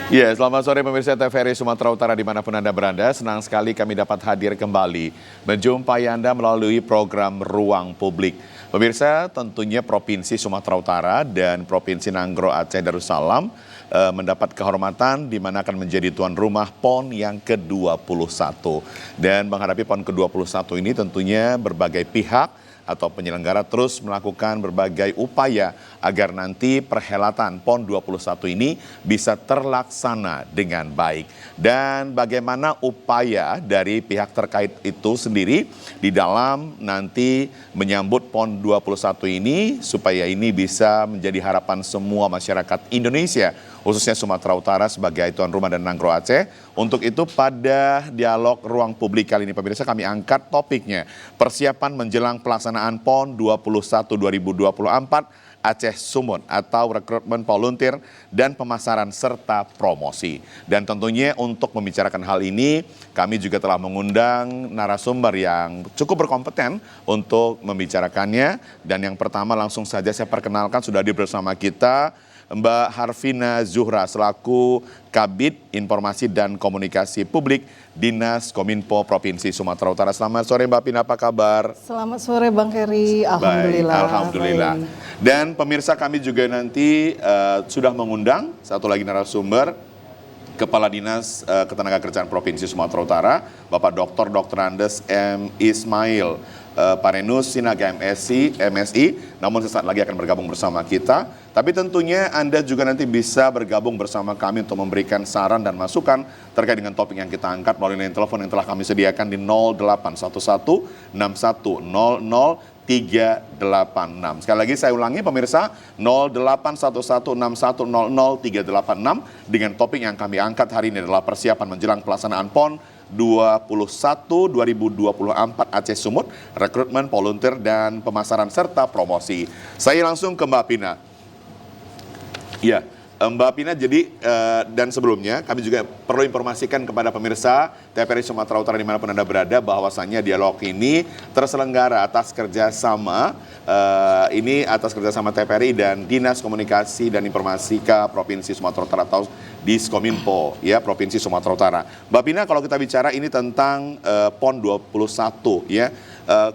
Ya, selamat sore pemirsa TVRI Sumatera Utara dimanapun Anda berada. Senang sekali kami dapat hadir kembali menjumpai Anda melalui program Ruang Publik. Pemirsa, tentunya Provinsi Sumatera Utara dan Provinsi Nanggro Aceh Darussalam mendapat kehormatan di mana akan menjadi tuan rumah PON yang ke-21. Dan menghadapi PON ke-21 ini tentunya berbagai pihak atau penyelenggara terus melakukan berbagai upaya agar nanti perhelatan PON 21 ini bisa terlaksana dengan baik. Dan bagaimana upaya dari pihak terkait itu sendiri di dalam nanti menyambut PON 21 ini supaya ini bisa menjadi harapan semua masyarakat Indonesia, khususnya Sumatera Utara sebagai tuan rumah dan Nanggro Aceh. Untuk itu pada dialog Ruang Publik kali ini pemirsa kami angkat topiknya persiapan menjelang pelaksanaan PON 21 2024 Aceh Sumut atau rekrutmen volunteer dan pemasaran serta promosi. Dan tentunya untuk membicarakan hal ini kami juga telah mengundang narasumber yang cukup berkompeten untuk membicarakannya. Dan yang pertama langsung saja saya perkenalkan sudah hadir bersama kita Mbak Harvina Zuhra selaku Kabid Informasi dan Komunikasi Publik Dinas Kominfo Provinsi Sumatera Utara. Selamat sore Mbak Pina, apa kabar? Selamat sore Bang Heri, Alhamdulillah. Baik, Alhamdulillah. Baik. Dan pemirsa kami juga nanti sudah mengundang satu lagi narasumber, Kepala Dinas Ketenagakerjaan Provinsi Sumatera Utara, Bapak Dr. Andes M. Ismail Parenus Sinaga MSI, namun sesaat lagi akan bergabung bersama kita. Tapi tentunya Anda juga nanti bisa bergabung bersama kami untuk memberikan saran dan masukan terkait dengan topik yang kita angkat melalui line telepon yang telah kami sediakan di 0811 6100 386. Sekali lagi saya ulangi pemirsa, 081161000386 dengan topik yang kami angkat hari ini adalah persiapan menjelang pelaksanaan PON 21 2024 Aceh Sumut, rekrutmen volunteer dan pemasaran serta promosi. Saya langsung ke Mbak Pina. Ya, Mbak Pina, jadi dan sebelumnya kami juga perlu informasikan kepada pemirsa TVRI Sumatera Utara dimanapun Anda berada bahwasannya dialog ini terselenggara atas kerjasama TVRI dan Dinas Komunikasi dan Informatika Provinsi Sumatera Utara atau Diskominfo ya Provinsi Sumatera Utara. Mbak Pina, kalau kita bicara ini tentang PON 21 ya,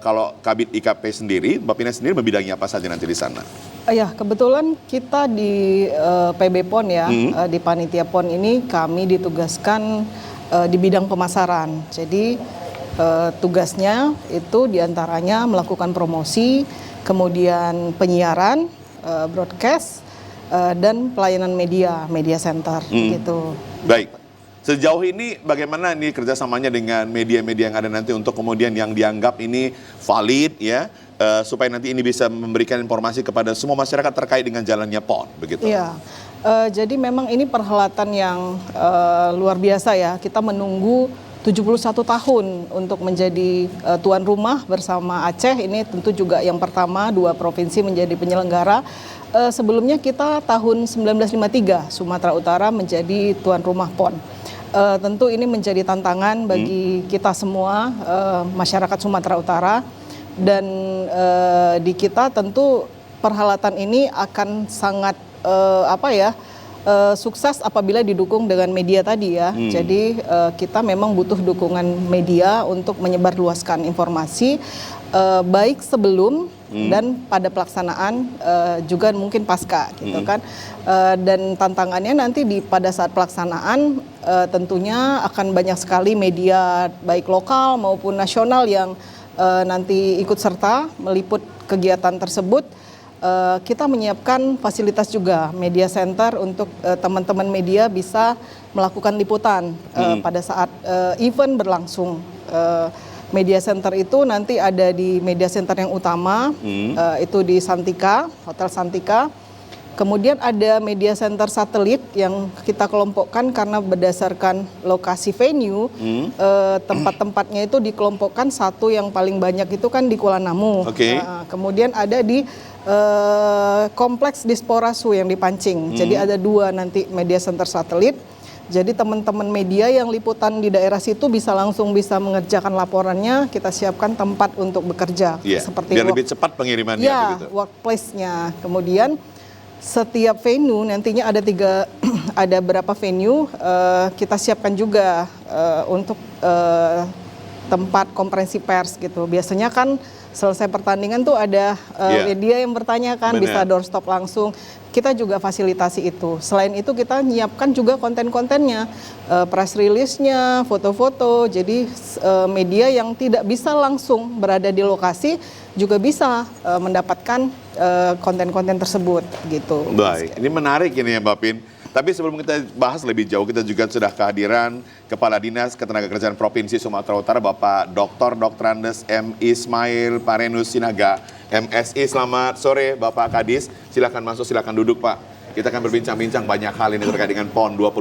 kalau Kabid IKP sendiri, Mbak Pina sendiri membidangi apa saja nanti di sana? Ya, kebetulan kita di PB PON ya, di Panitia PON ini kami ditugaskan di bidang pemasaran. Jadi tugasnya itu diantaranya melakukan promosi, kemudian penyiaran, broadcast, dan pelayanan media center gitu. Baik. Sejauh ini bagaimana nih kerjasamanya dengan media-media yang ada nanti untuk kemudian yang dianggap ini valid ya, supaya nanti ini bisa memberikan informasi kepada semua masyarakat terkait dengan jalannya PON, begitu? Iya, jadi memang ini perhelatan yang luar biasa ya. Kita menunggu 71 tahun untuk menjadi tuan rumah bersama Aceh. Ini tentu juga yang pertama 2 provinsi menjadi penyelenggara. Sebelumnya kita tahun 1953 Sumatera Utara menjadi tuan rumah PON. Tentu ini menjadi tantangan bagi kita semua masyarakat Sumatera Utara, dan di kita tentu perhelatan ini akan sangat sukses apabila didukung dengan media tadi ya. Jadi kita memang butuh dukungan media untuk menyebarluaskan informasi baik sebelum dan pada pelaksanaan juga mungkin pasca gitu kan. Dan tantangannya nanti pada saat pelaksanaan tentunya akan banyak sekali media baik lokal maupun nasional yang nanti ikut serta meliput kegiatan tersebut. Kita menyiapkan fasilitas juga media center untuk teman-teman media bisa melakukan liputan pada saat event berlangsung. Media center itu nanti ada di media center yang utama, itu di Santika, Hotel Santika. Kemudian ada media center satelit yang kita kelompokkan karena berdasarkan lokasi venue, tempat-tempatnya itu dikelompokkan. Satu yang paling banyak itu kan di Kuala Namu. Kemudian ada di Kompleks Disporasu yang di Pancing. Jadi ada 2 nanti media center satelit. Jadi teman-teman media yang liputan di daerah situ bisa mengerjakan laporannya, kita siapkan tempat untuk bekerja. Seperti biar lebih cepat pengirimannya. Ya, workplace-nya. Kemudian setiap venue nantinya ada ada berapa venue kita siapkan juga untuk tempat konferensi pers gitu. Biasanya kan selesai pertandingan tuh ada media yang bertanya kan, bisa doorstop langsung. Kita juga fasilitasi itu. Selain itu kita nyiapkan juga konten-kontennya, press release-nya, foto-foto. Jadi media yang tidak bisa langsung berada di lokasi juga bisa mendapatkan konten-konten tersebut gitu. Baik, ini menarik ini ya Mbak Pin. Tapi sebelum kita bahas lebih jauh, kita juga sudah kehadiran Kepala Dinas Ketenagakerjaan Provinsi Sumatera Utara, Bapak Dr. Andes M. Ismail Parenus Sinaga, MSI. Selamat sore Bapak Kadis, silakan masuk, silakan duduk Pak. Kita akan berbincang-bincang banyak hal ini terkait dengan PON 21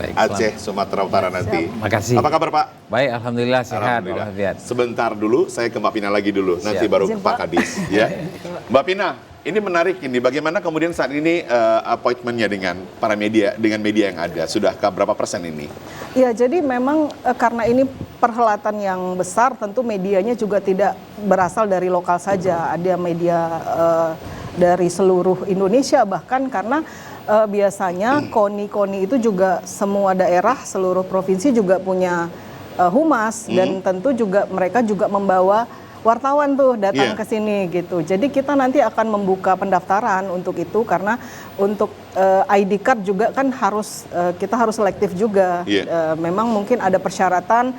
Baik, Aceh, Sumatera Utara nanti. Makasih. Apa kabar Pak? Baik, alhamdulillah sehat. Alhamdulillah. Sebentar dulu, saya ke Mbak Pina lagi dulu, nanti baru ke Pak Kadis. Ya. Mbak Pina, ini menarik ini. Bagaimana kemudian saat ini appointment-nya dengan para media, dengan media yang ada? Sudahkah berapa persen ini? Ya, jadi memang karena ini perhelatan yang besar, tentu medianya juga tidak berasal dari lokal saja. Ada media dari seluruh Indonesia bahkan, karena biasanya KONI itu juga semua daerah, seluruh provinsi juga punya humas dan tentu juga mereka juga membawa wartawan tuh datang ke sini gitu. Jadi kita nanti akan membuka pendaftaran untuk itu, karena untuk ID card juga kan harus kita harus selektif juga. Memang mungkin ada persyaratan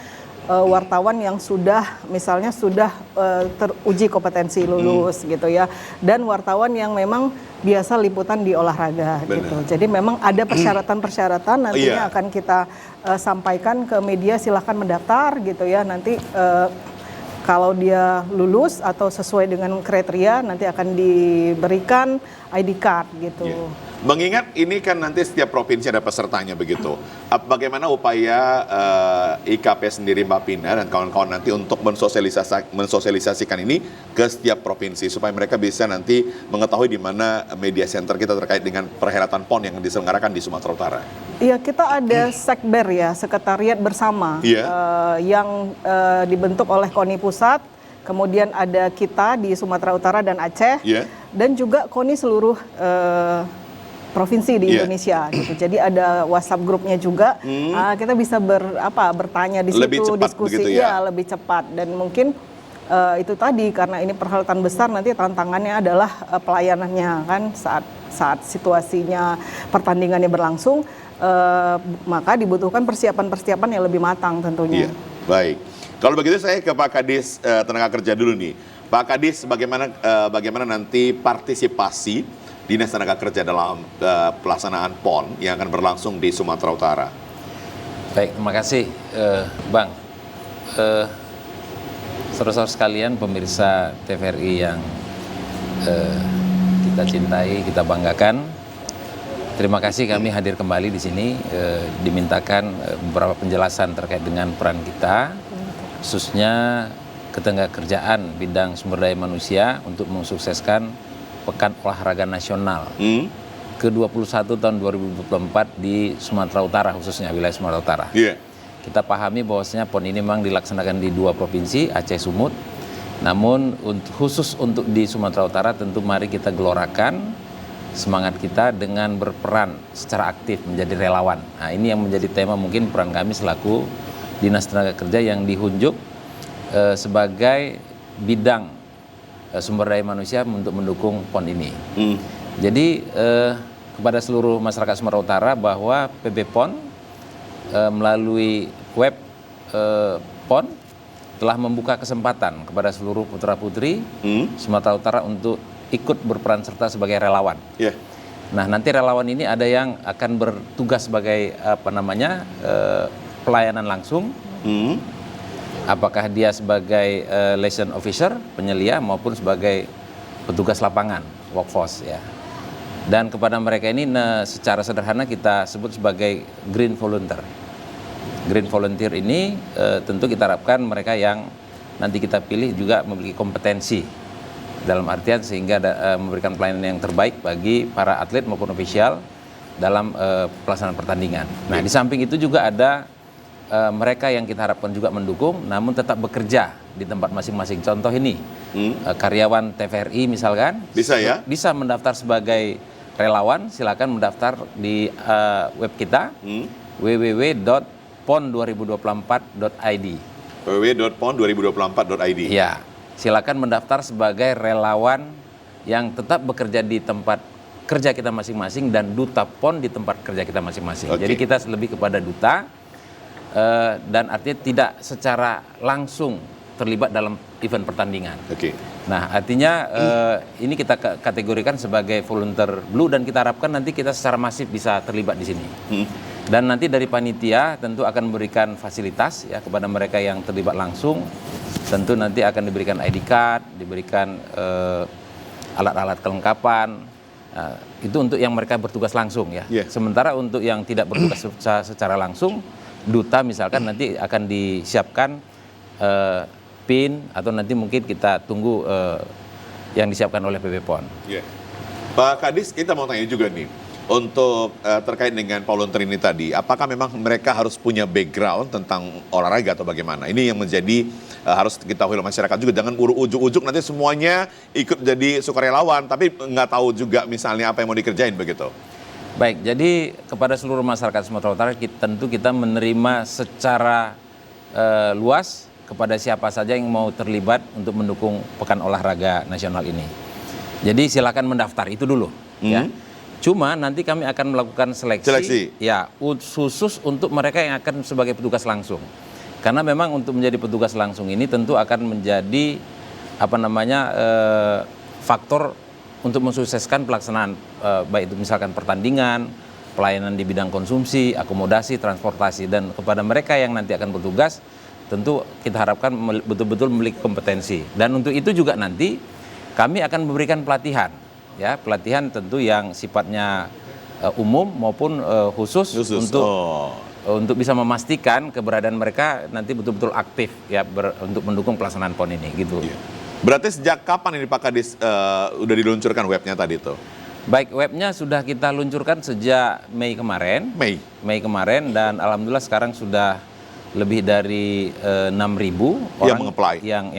wartawan yang sudah misalnya sudah teruji kompetensi lulus gitu ya, dan wartawan yang memang biasa liputan di olahraga gitu. Jadi memang ada persyaratan-persyaratan nantinya akan kita sampaikan ke media, silahkan mendaftar gitu ya. Nanti kalau dia lulus atau sesuai dengan kriteria nanti akan diberikan ID card gitu. Mengingat ini kan nanti setiap provinsi ada pesertanya begitu. Bagaimana upaya IKP sendiri Mbak Pina dan kawan-kawan nanti untuk mensosialisasikan ini ke setiap provinsi supaya mereka bisa nanti mengetahui di mana media center kita terkait dengan perhelatan PON yang diselenggarakan di Sumatera Utara? Iya, kita ada Sekber ya, Sekretariat Bersama yang dibentuk oleh KONI Pusat. Kemudian ada kita di Sumatera Utara dan Aceh, dan juga KONI seluruh provinsi di Indonesia gitu. Jadi ada WhatsApp grupnya juga. Kita bisa bertanya di situ, diskusi lebih cepat, dan mungkin itu tadi karena ini perhelatan besar, nanti tantangannya adalah pelayanannya kan saat situasinya pertandingannya berlangsung, maka dibutuhkan persiapan-persiapan yang lebih matang tentunya. Baik. Kalau begitu saya ke Pak Kadis Tenaga Kerja dulu nih. Pak Kadis, bagaimana nanti partisipasi Dinas Tenaga Kerja dalam pelaksanaan PON yang akan berlangsung di Sumatera Utara? Baik, terima kasih Bang. Saudara-saudara sekalian, pemirsa TVRI yang kita cintai, kita banggakan. Terima kasih kami hadir kembali di sini, dimintakan beberapa penjelasan terkait dengan peran kita, khususnya ketenagakerjaan bidang sumber daya manusia untuk mensukseskan Pekan Olahraga Nasional ke-21 tahun 2024 di Sumatera Utara, khususnya wilayah Sumatera Utara. Kita pahami bahwasanya PON ini memang dilaksanakan di 2 provinsi, Aceh, Sumut. Namun khusus untuk di Sumatera Utara tentu mari kita gelorakan semangat kita dengan berperan secara aktif menjadi relawan. Nah, ini yang menjadi tema mungkin peran kami selaku Dinas Tenaga Kerja yang dihunjuk sebagai bidang sumber daya manusia untuk mendukung PON ini. Jadi kepada seluruh masyarakat Sumatera Utara bahwa PB PON melalui web PON telah membuka kesempatan kepada seluruh putra-putri Sumatera Utara untuk ikut berperan serta sebagai relawan. Nah, nanti relawan ini ada yang akan bertugas sebagai pelayanan langsung. Apakah dia sebagai liaison officer, penyelia, maupun sebagai petugas lapangan, workforce ya. Dan kepada mereka ini secara sederhana kita sebut sebagai green volunteer. Green volunteer ini tentu kita harapkan mereka yang nanti kita pilih juga memiliki kompetensi dalam artian sehingga memberikan pelayanan yang terbaik bagi para atlet maupun ofisial dalam pelaksanaan pertandingan. Nah, di samping itu juga ada mereka yang kita harapkan juga mendukung, namun tetap bekerja di tempat masing-masing. Contoh ini, karyawan TVRI misalkan, bisa mendaftar sebagai relawan silakan mendaftar di web kita www.pon2024.id. www.pon2024.id. Ya, silakan mendaftar sebagai relawan yang tetap bekerja di tempat kerja kita masing-masing dan duta PON di tempat kerja kita masing-masing. Oke. Jadi kita lebih kepada duta dan artinya tidak secara langsung terlibat dalam event pertandingan. Oke. Nah, artinya ini kita kategorikan sebagai volunteer blue dan kita harapkan nanti kita secara masif bisa terlibat di sini. Dan nanti dari panitia tentu akan memberikan fasilitas ya kepada mereka yang terlibat langsung. Tentu nanti akan diberikan ID card, diberikan alat-alat kelengkapan. Itu untuk yang mereka bertugas langsung ya. Yeah. Sementara untuk yang tidak bertugas secara langsung, duta misalkan nanti akan disiapkan PIN atau nanti mungkin kita tunggu yang disiapkan oleh PP PON. Yeah. Pak Kadis, kita mau tanya juga nih, untuk terkait dengan volunteer ini tadi, apakah memang mereka harus punya background tentang olahraga atau bagaimana? Ini yang menjadi harus kita tahu oleh masyarakat juga, jangan ujuk-ujuk nanti semuanya ikut jadi sukarelawan, tapi nggak tahu juga misalnya apa yang mau dikerjain begitu. Baik, jadi kepada seluruh masyarakat Sumatera Utara tentu kita menerima secara luas kepada siapa saja yang mau terlibat untuk mendukung Pekan Olahraga Nasional ini. Jadi silakan mendaftar itu dulu, ya. Cuma nanti kami akan melakukan seleksi, ya, khusus untuk mereka yang akan sebagai petugas langsung. Karena memang untuk menjadi petugas langsung ini tentu akan menjadi faktor untuk mensukseskan pelaksanaan baik itu misalkan pertandingan, pelayanan di bidang konsumsi, akomodasi, transportasi, dan kepada mereka yang nanti akan bertugas tentu kita harapkan betul-betul memiliki kompetensi. Dan untuk itu juga nanti kami akan memberikan pelatihan. Ya, pelatihan tentu yang sifatnya umum maupun khusus untuk bisa memastikan keberadaan mereka nanti betul-betul aktif ya untuk mendukung pelaksanaan PON ini gitu. Iya. Berarti sejak kapan ini Pak Kadis udah diluncurkan webnya tadi itu? Baik, webnya sudah kita luncurkan sejak Mei kemarin. Mei kemarin, dan alhamdulillah sekarang sudah lebih dari 6.000 orang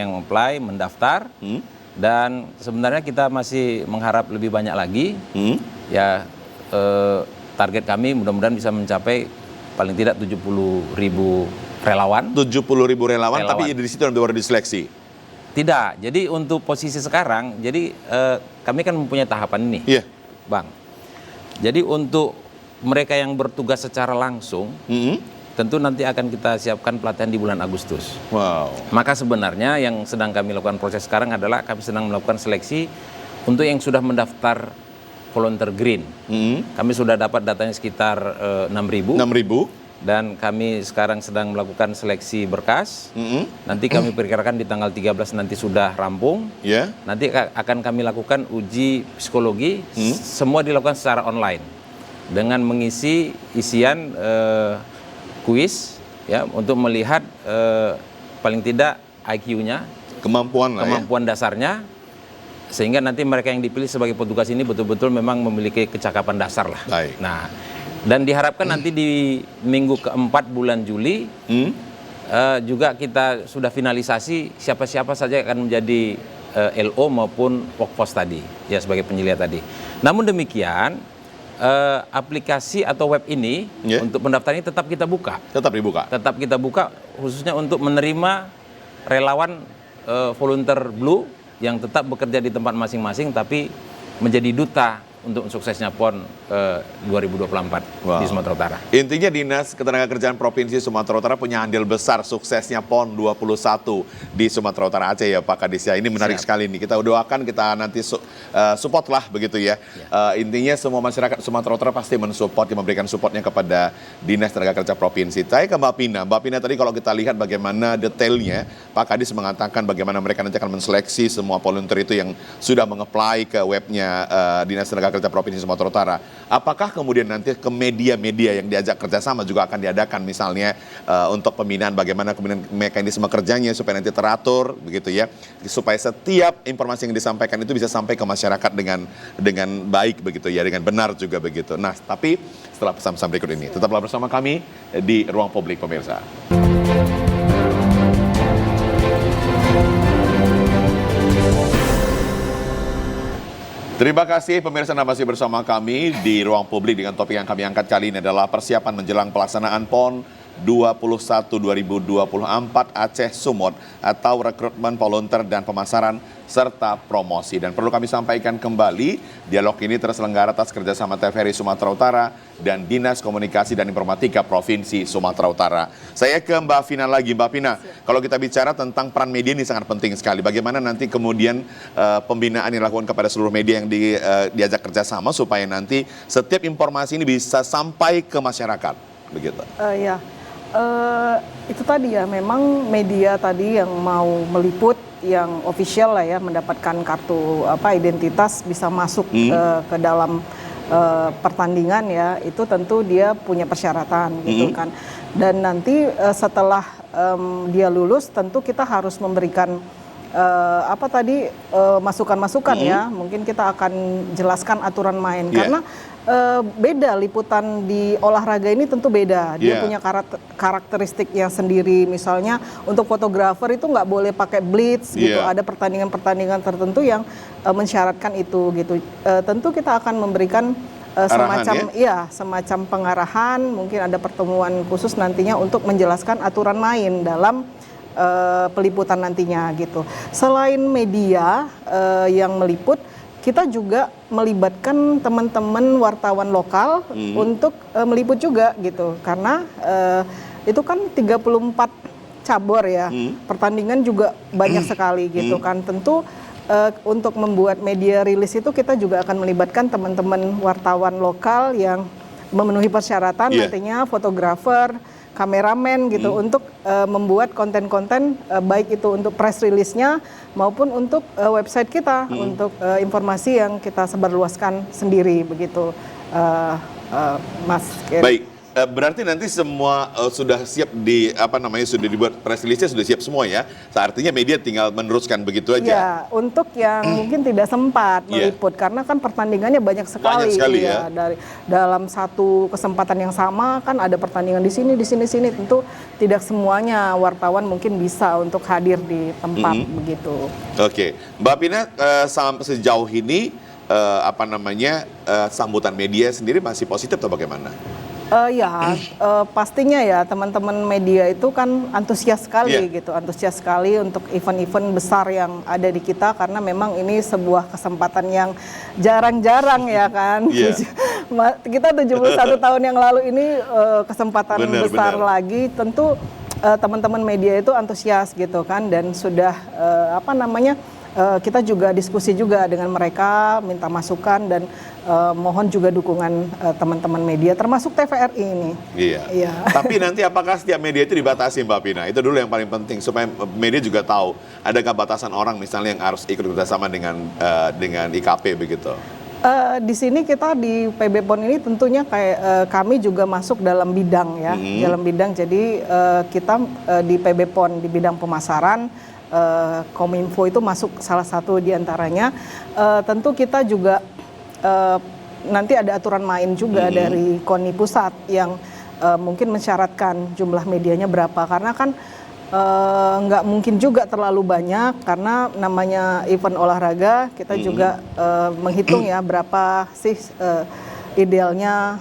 yang apply, mendaftar. Dan sebenarnya kita masih mengharap lebih banyak lagi. Ya, target kami mudah-mudahan bisa mencapai paling tidak 70.000 relawan. 70.000 relawan, tapi di situ baru diseleksi? Tidak. Jadi untuk posisi sekarang, jadi kami kan mempunyai tahapan ini, Bang. Jadi untuk mereka yang bertugas secara langsung, tentu nanti akan kita siapkan pelatihan di bulan Agustus. Wow. Maka sebenarnya yang sedang kami lakukan proses sekarang adalah kami sedang melakukan seleksi untuk yang sudah mendaftar volunteer green. Kami sudah dapat datanya sekitar 6.000. Dan kami sekarang sedang melakukan seleksi berkas. Nanti kami perkirakan di tanggal 13 nanti sudah rampung. Nanti akan kami lakukan uji psikologi. Semua dilakukan secara online dengan mengisi isian kuis ya untuk melihat paling tidak IQ-nya, kemampuan dasarnya, sehingga nanti mereka yang dipilih sebagai petugas ini betul-betul memang memiliki kecakapan dasar lah. Baik. Nah, dan diharapkan nanti di minggu keempat bulan Juli juga kita sudah finalisasi siapa-siapa saja yang akan menjadi LO maupun workforce tadi ya sebagai penyelia tadi. Namun demikian aplikasi atau web ini untuk pendaftaran ini tetap kita buka. Tetap kita buka khususnya untuk menerima relawan volunteer blue yang tetap bekerja di tempat masing-masing tapi menjadi duta untuk suksesnya PON 2024 di Sumatera Utara. Intinya Dinas Ketenagakerjaan Provinsi Sumatera Utara punya andil besar suksesnya PON 21 di Sumatera Utara Aceh ya Pak Kadis ya. Ini menarik sekali nih. Kita doakan, kita nanti support lah begitu ya. Intinya semua masyarakat Sumatera Utara pasti mensupport, memberikan supportnya kepada Dinas Tenaga Kerja Provinsi. Saya ke Mbak Pina. Mbak Pina tadi kalau kita lihat bagaimana detailnya, Pak Kadis mengatakan bagaimana mereka nanti akan menseleksi semua volunteer itu yang sudah meng-apply ke webnya Dinas Tenaga Kerja Provinsi Sumatera Utara. Apakah kemudian nanti ke media-media yang diajak kerjasama juga akan diadakan misalnya untuk pembinaan bagaimana kemudian mekanisme kerjanya supaya nanti teratur begitu ya, supaya setiap informasi yang disampaikan itu bisa sampai ke masyarakat dengan baik begitu ya, dengan benar juga begitu. Nah, tapi setelah pesan-pesan berikut ini tetaplah bersama kami di Ruang Publik pemirsa. Terima kasih pemirsa, Anda masih bersama kami di Ruang Publik dengan topik yang kami angkat kali ini adalah persiapan menjelang pelaksanaan PON 21 2024 Aceh Sumut atau rekrutmen volunteer dan pemasaran serta promosi. Dan perlu kami sampaikan kembali, dialog ini terselenggara atas kerjasama TVRI Sumatera Utara dan Dinas Komunikasi dan Informatika Provinsi Sumatera Utara. Saya ke Mbak Vina lagi. Mbak Vina, kalau kita bicara tentang peran media ini sangat penting sekali. Bagaimana nanti kemudian pembinaan yang dilakukan kepada seluruh media yang diajak kerjasama supaya nanti setiap informasi ini bisa sampai ke masyarakat, begitu? Ya, itu tadi ya, memang media tadi yang mau meliput, yang official lah ya, mendapatkan kartu identitas bisa masuk ke dalam pertandingan ya, itu tentu dia punya persyaratan gitu kan. Dan nanti setelah dia lulus, tentu kita harus memberikan masukan-masukan ya. Mungkin kita akan jelaskan aturan main karena beda liputan di olahraga ini tentu beda. Dia punya karakteristik yang sendiri. Misalnya untuk fotografer itu nggak boleh pakai blitz gitu. Ada pertandingan-pertandingan tertentu yang mensyaratkan itu gitu. Tentu kita akan memberikan semacam pengarahan. Mungkin ada pertemuan khusus nantinya untuk menjelaskan aturan main dalam peliputan nantinya gitu. Selain media yang meliput, kita juga melibatkan teman-teman wartawan lokal untuk meliput juga gitu. Karena itu kan 34 cabur ya. Pertandingan juga banyak sekali gitu kan. Tentu untuk membuat media rilis itu kita juga akan melibatkan teman-teman wartawan lokal yang memenuhi persyaratan, nantinya fotografer, kameramen gitu untuk membuat konten-konten baik itu untuk press release-nya maupun untuk website kita untuk informasi yang kita sebarluaskan sendiri begitu, Mas Keri. Baik, berarti nanti semua sudah siap sudah dibuat press release-nya, sudah siap semua ya. Artinya media tinggal meneruskan begitu aja. Ya, untuk yang mungkin tidak sempat meliput karena kan pertandingannya banyak sekali ya. Dari dalam satu kesempatan yang sama kan ada pertandingan di sini. Tentu tidak semuanya wartawan mungkin bisa untuk hadir di tempat begitu. Oke, Mbak Pina, sampai sejauh ini sambutan media sendiri masih positif atau bagaimana? Pastinya ya teman-teman media itu kan antusias sekali gitu, antusias sekali untuk event-event besar yang ada di kita karena memang ini sebuah kesempatan yang jarang-jarang ya kan. Kita 71 tahun yang lalu ini kesempatan besar lagi, tentu teman-teman media itu antusias gitu kan, dan sudah kita juga diskusi juga dengan mereka, minta masukan dan mohon juga dukungan teman-teman media, termasuk TVRI ini. Iya. Tapi nanti apakah setiap media itu dibatasi, Mbak Pina? Itu dulu yang paling penting supaya media juga tahu adakah batasan orang misalnya yang harus ikut kerjasama dengan IKP begitu. Di sini kita di PB PON ini tentunya kami juga masuk dalam bidang ya, dalam bidang. Jadi kita di PB PON di bidang pemasaran. Kominfo itu masuk salah satu diantaranya. Tentu kita juga nanti ada aturan main juga dari KONI pusat yang mungkin mensyaratkan jumlah medianya berapa, karena kan nggak mungkin juga terlalu banyak karena namanya event olahraga. Kita juga menghitung ya berapa sih idealnya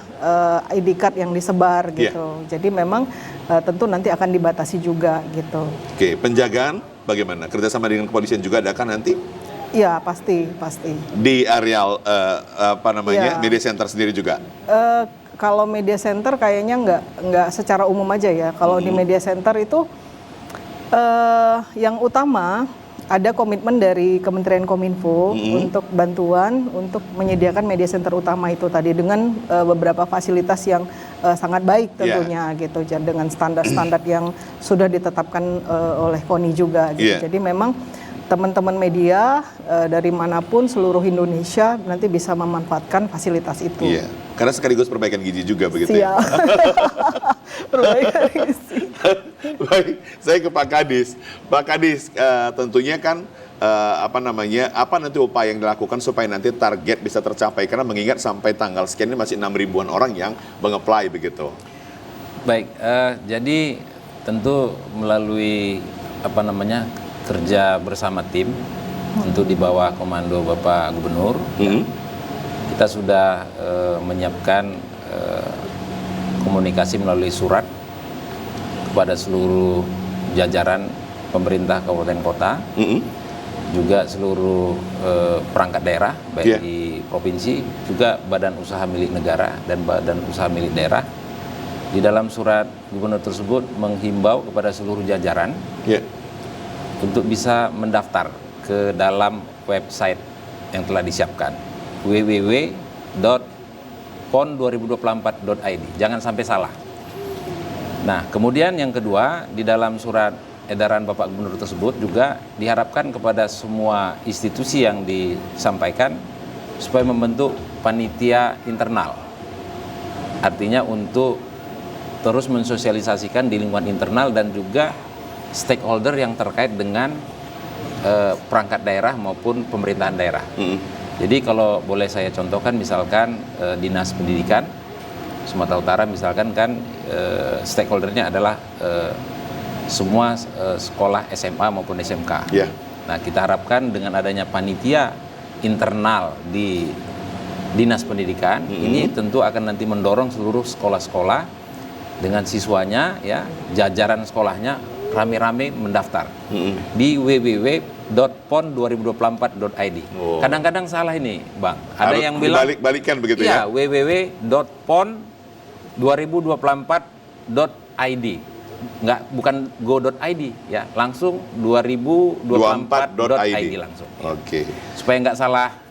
ID card yang disebar gitu. Jadi memang tentu nanti akan dibatasi juga gitu. Oke, penjagaan bagaimana? Kerjasama dengan kepolisian juga adakah nanti? Iya, pasti. Di areal media center sendiri juga? Kalau media center kayaknya nggak secara umum aja ya. Kalau di media center itu yang utama ada komitmen dari Kementerian Kominfo untuk bantuan untuk menyediakan media center utama itu tadi dengan beberapa fasilitas yang sangat baik tentunya gitu, dengan standar-standar yang sudah ditetapkan oleh KONI juga gitu. Jadi memang teman-teman media dari manapun seluruh Indonesia nanti bisa memanfaatkan fasilitas itu. Iya, karena sekaligus perbaikan gizi juga begitu ya. Perbaikan gizi. Baik, saya ke Pak Kadis. Pak Kadis, tentunya kan apa nanti upaya yang dilakukan supaya nanti target bisa tercapai, karena mengingat sampai tanggal sekian ini masih 6.000-an orang yang meng-apply begitu. Baik, jadi tentu melalui kerja bersama tim untuk di bawah komando Bapak Gubernur. Kita sudah menyiapkan komunikasi melalui surat kepada seluruh jajaran pemerintah kabupaten kota, juga seluruh perangkat daerah, baik di provinsi, juga badan usaha milik negara dan badan usaha milik daerah. Di dalam surat gubernur tersebut menghimbau kepada seluruh jajaran untuk bisa mendaftar ke dalam website yang telah disiapkan, www.pon2024.id. Jangan sampai salah. Nah, kemudian yang kedua, di dalam surat edaran Bapak Gubernur tersebut juga diharapkan kepada semua institusi yang disampaikan supaya membentuk panitia internal. Artinya untuk terus mensosialisasikan di lingkungan internal dan juga stakeholder yang terkait dengan perangkat daerah maupun pemerintahan daerah. Jadi kalau boleh saya contohkan, misalkan Dinas Pendidikan Sumatera Utara misalkan kan stakeholdernya adalah semua sekolah SMA maupun SMK. Nah, kita harapkan dengan adanya panitia internal di Dinas Pendidikan ini tentu akan nanti mendorong seluruh sekolah-sekolah dengan siswanya, ya, jajaran sekolahnya rame-rame mendaftar di www.pon2024.id. Kadang-kadang salah ini, Bang. Ada yang bilang balik-balikan begitu ya. www.pon2024.id. Enggak, bukan go.id ya, langsung 2024.id langsung. Oke. Supaya nggak salah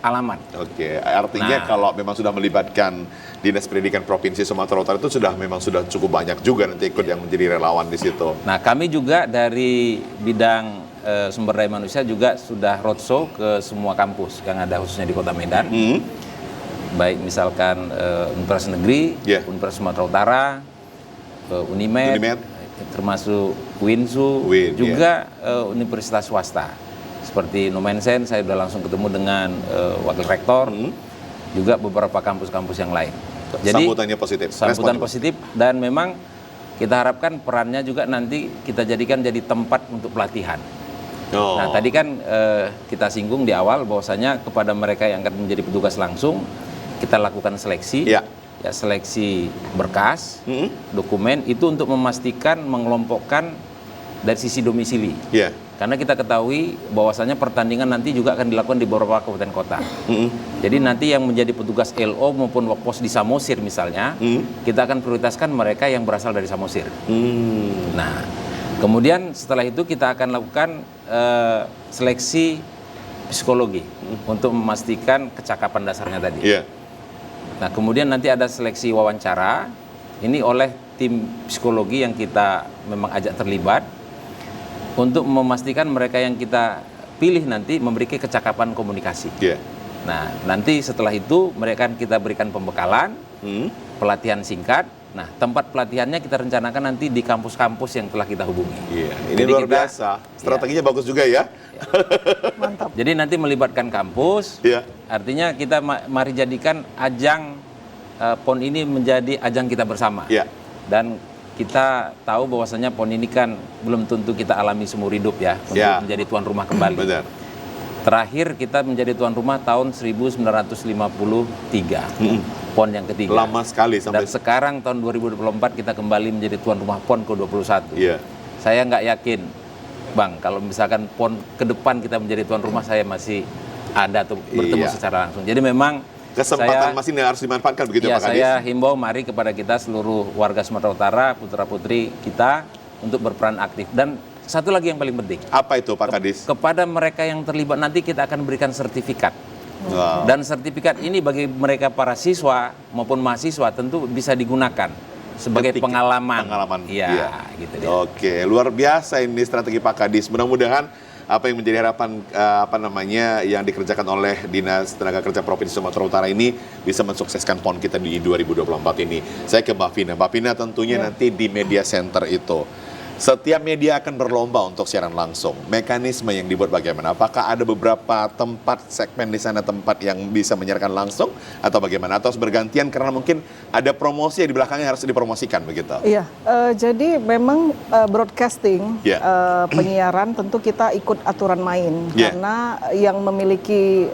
alamat. Oke, artinya kalau memang sudah melibatkan Dinas Pendidikan Provinsi Sumatera Utara itu memang sudah cukup banyak juga nanti ikut yang menjadi relawan di situ. Nah, kami juga dari bidang sumber daya manusia juga sudah roadshow ke semua kampus yang ada khususnya di Kota Medan. Baik misalkan Universitas Negeri, Universitas Sumatera Utara, Unimed, termasuk Winsu, juga universitas swasta. Seperti Nomensen, saya sudah langsung ketemu dengan wakil rektor, juga beberapa kampus-kampus yang lain. Jadi sambutannya positif. Sambutan positif, dan memang kita harapkan perannya juga nanti kita jadikan jadi tempat untuk pelatihan. Nah, tadi kan kita singgung di awal bahwasanya kepada mereka yang akan menjadi petugas langsung, kita lakukan seleksi. Ya, seleksi berkas, dokumen itu untuk memastikan mengelompokkan dari sisi domisili. Karena kita ketahui bahwasanya pertandingan nanti juga akan dilakukan di beberapa kabupaten kota. Jadi nanti yang menjadi petugas LO maupun Wakpos di Samosir misalnya, kita akan prioritaskan mereka yang berasal dari Samosir. Nah, kemudian setelah itu kita akan lakukan seleksi psikologi untuk memastikan kecakapan dasarnya tadi. Nah, kemudian nanti ada seleksi wawancara, ini oleh tim psikologi yang kita memang ajak terlibat, untuk memastikan mereka yang kita pilih nanti memiliki kecakapan komunikasi. Nah, nanti setelah itu mereka kita berikan pembekalan, pelatihan singkat. Nah, tempat pelatihannya kita rencanakan nanti di kampus-kampus yang telah kita hubungi. Ini jadi luar biasa. Strateginya bagus juga ya. Mantap. Jadi nanti melibatkan kampus. Artinya kita mari jadikan ajang PON ini menjadi ajang kita bersama. Dan kita tahu bahwasanya PON ini kan belum tentu kita alami seumur hidup ya, untuk menjadi tuan rumah kembali. Terakhir kita menjadi tuan rumah tahun 1953. PON yang ketiga. Lama sekali sampai. Dan sekarang tahun 2024 kita kembali menjadi tuan rumah PON ke-21. Saya nggak yakin, Bang, kalau misalkan PON ke depan kita menjadi tuan rumah, saya masih ada atau bertemu secara langsung. Jadi memang kesempatan masih harus dimanfaatkan begitu Pak Kadis. Saya himbau mari kepada kita seluruh warga Sumatera Utara, putra-putri kita untuk berperan aktif. Dan satu lagi yang paling penting. Apa itu Pak Kadis? Kepada mereka yang terlibat nanti kita akan berikan sertifikat. Dan sertifikat ini bagi mereka para siswa maupun mahasiswa tentu bisa digunakan sebagai pengalaman. Gitu deh. Oke, luar biasa ini strategi Pak Kadis. Mudah-mudahan apa yang menjadi harapan yang dikerjakan oleh Dinas Tenaga Kerja Provinsi Sumatera Utara ini bisa mensukseskan PON kita di 2024 ini. Saya ke Mbak Vina. Mbak Vina tentunya nanti di media center itu Setiap media akan berlomba untuk siaran langsung. Mekanisme yang dibuat bagaimana? Apakah ada beberapa tempat segmen di sana tempat yang bisa menyiarkan langsung atau bagaimana? Atau harus bergantian karena mungkin ada promosi yang di belakangnya harus dipromosikan begitu? Iya, jadi memang broadcasting, Ya. penyiaran tentu kita ikut aturan main Ya. karena yang memiliki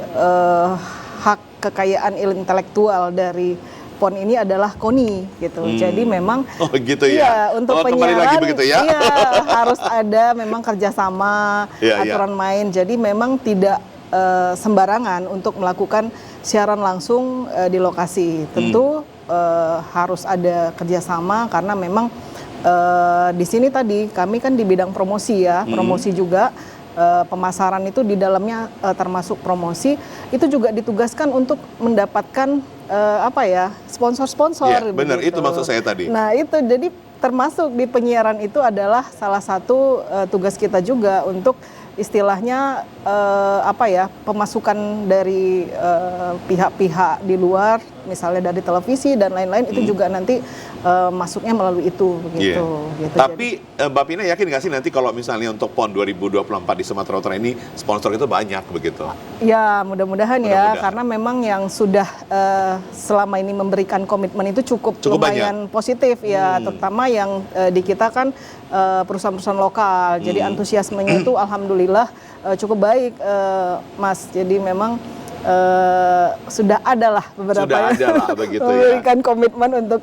hak kekayaan intelektual dari PON ini adalah KONI gitu. Jadi memang Oh gitu ya? iya, untuk kembali penyiaran lagi begitu ya? iya, harus ada memang kerjasama, Iya, iya. aturan main. Jadi memang tidak sembarangan untuk melakukan siaran langsung di lokasi. Tentu harus ada kerjasama karena memang di sini tadi kami kan di bidang promosi ya, promosi juga. Pemasaran itu di dalamnya termasuk promosi itu juga ditugaskan untuk mendapatkan sponsor-sponsor. Iya, benar, itu maksud saya tadi. Nah itu jadi termasuk di penyiaran itu adalah salah satu tugas kita juga untuk istilahnya pemasukan dari pihak-pihak di luar, misalnya dari televisi dan lain-lain itu juga nanti masuknya melalui itu begitu. Iya. Gitu. Tapi Mbak Pina yakin nggak sih nanti kalau misalnya untuk PON 2024 di Sumatera Utara ini sponsor itu banyak begitu? Ya mudah-mudahan ya, Mudah-mudahan. karena memang yang sudah selama ini memberikan komitmen itu cukup lumayan positif ya, terutama yang di kita kan perusahaan-perusahaan lokal. Jadi antusiasmenya itu alhamdulillah cukup baik, Mas. Jadi memang sudah ada lah beberapa Sudah yang ada lah begitu ya. memberikan komitmen untuk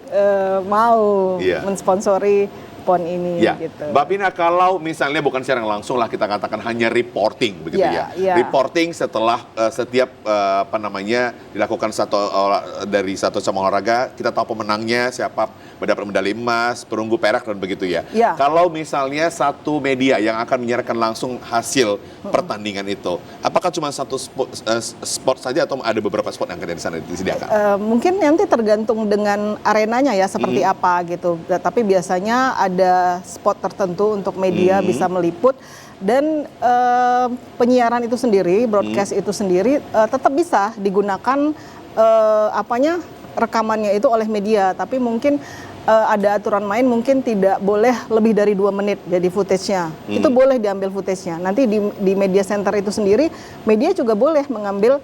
mau Iya. mensponsori PON ini Ya, gitu. Mbak Pina, kalau misalnya bukan siaran langsung lah kita katakan hanya reporting begitu Ya, ya. ya. Reporting setelah setiap dilakukan dari satu cabang olahraga, kita tahu pemenangnya siapa mendapat medali emas, perunggu perak dan begitu ya. Ya. Kalau misalnya satu media yang akan menyiarkan langsung hasil pertandingan itu, apakah cuma satu spot saja atau ada beberapa spot yang akan di sana disediakan? Mungkin nanti tergantung dengan arenanya ya seperti apa gitu. Tapi biasanya ada spot tertentu untuk media bisa meliput dan penyiaran itu sendiri, broadcast itu sendiri tetap bisa digunakan rekamannya itu oleh media. Tapi mungkin ada aturan main, mungkin tidak boleh lebih dari 2 menit jadi footage-nya. Itu boleh diambil footage-nya. Nanti di media center itu sendiri, media juga boleh mengambil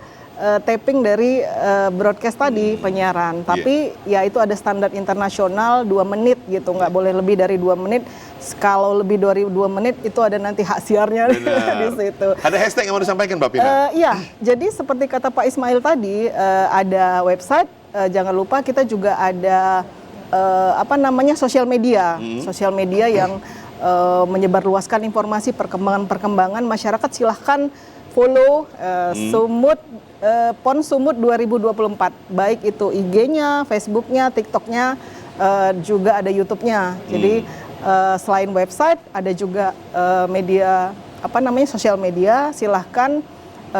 taping dari broadcast tadi, penyiaran. Tapi ya itu ada standar internasional 2 menit gitu, nggak boleh lebih dari 2 menit. Kalau lebih dari 2 menit itu ada nanti hak siarnya di situ. Ada hashtag yang mau disampaikan Mbak Pina? Iya, jadi seperti kata Pak Ismail tadi, ada website, jangan lupa kita juga ada sosial media. Sosial media yang menyebarluaskan informasi perkembangan masyarakat. Silahkan follow PON Sumut 2024, baik itu IG-nya, Facebook-nya, TikTok-nya, juga ada YouTube-nya. Jadi selain website ada juga sosial media, silahkan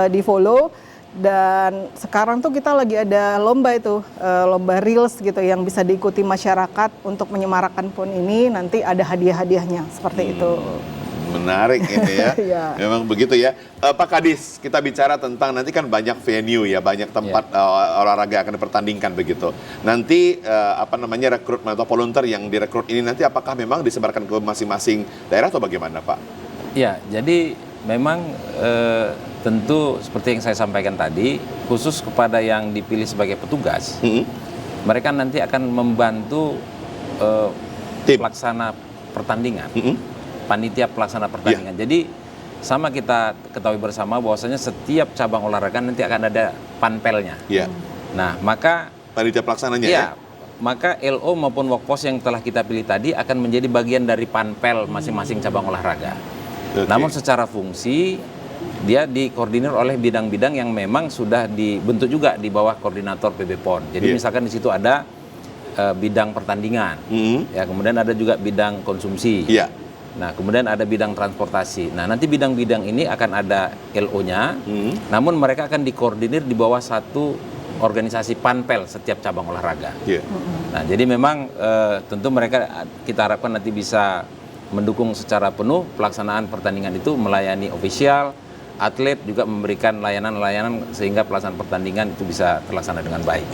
di-follow. Dan sekarang tuh kita lagi ada lomba itu, lomba Reels gitu yang bisa diikuti masyarakat untuk menyemarakkan PON ini, nanti ada hadiah-hadiahnya seperti itu. Menarik ini ya. Iya. Memang begitu ya. Pak Kadis, kita bicara tentang nanti kan banyak venue ya, banyak tempat olahraga akan dipertandingkan begitu. Nanti rekrutmen atau volunteer yang direkrut ini nanti apakah memang disebarkan ke masing-masing daerah atau bagaimana, Pak? Ya, jadi memang tentu seperti yang saya sampaikan tadi, khusus kepada yang dipilih sebagai petugas, mereka nanti akan membantu pelaksana pertandingan. Panitia pelaksana pertandingan. Jadi sama kita ketahui bersama bahwasanya setiap cabang olahraga nanti akan ada panpelnya. Iya. Nah, maka Panitia pelaksananya ya? maka LO maupun Wokpos yang telah kita pilih tadi akan menjadi bagian dari panpel masing-masing cabang olahraga. Oke. Namun secara fungsi dia dikoordinir oleh bidang-bidang yang memang sudah dibentuk juga di bawah koordinator PB PON. Jadi misalkan di situ ada bidang pertandingan, ya kemudian ada juga bidang konsumsi. Iya. Nah, kemudian ada bidang transportasi. Nah, nanti bidang-bidang ini akan ada LO-nya, namun mereka akan dikoordinir di bawah satu organisasi panpel setiap cabang olahraga. Iya. Nah, jadi memang tentu mereka kita harapkan nanti bisa mendukung secara penuh pelaksanaan pertandingan itu, melayani ofisial, atlet juga memberikan layanan-layanan sehingga pelaksanaan pertandingan itu bisa terlaksana dengan baik.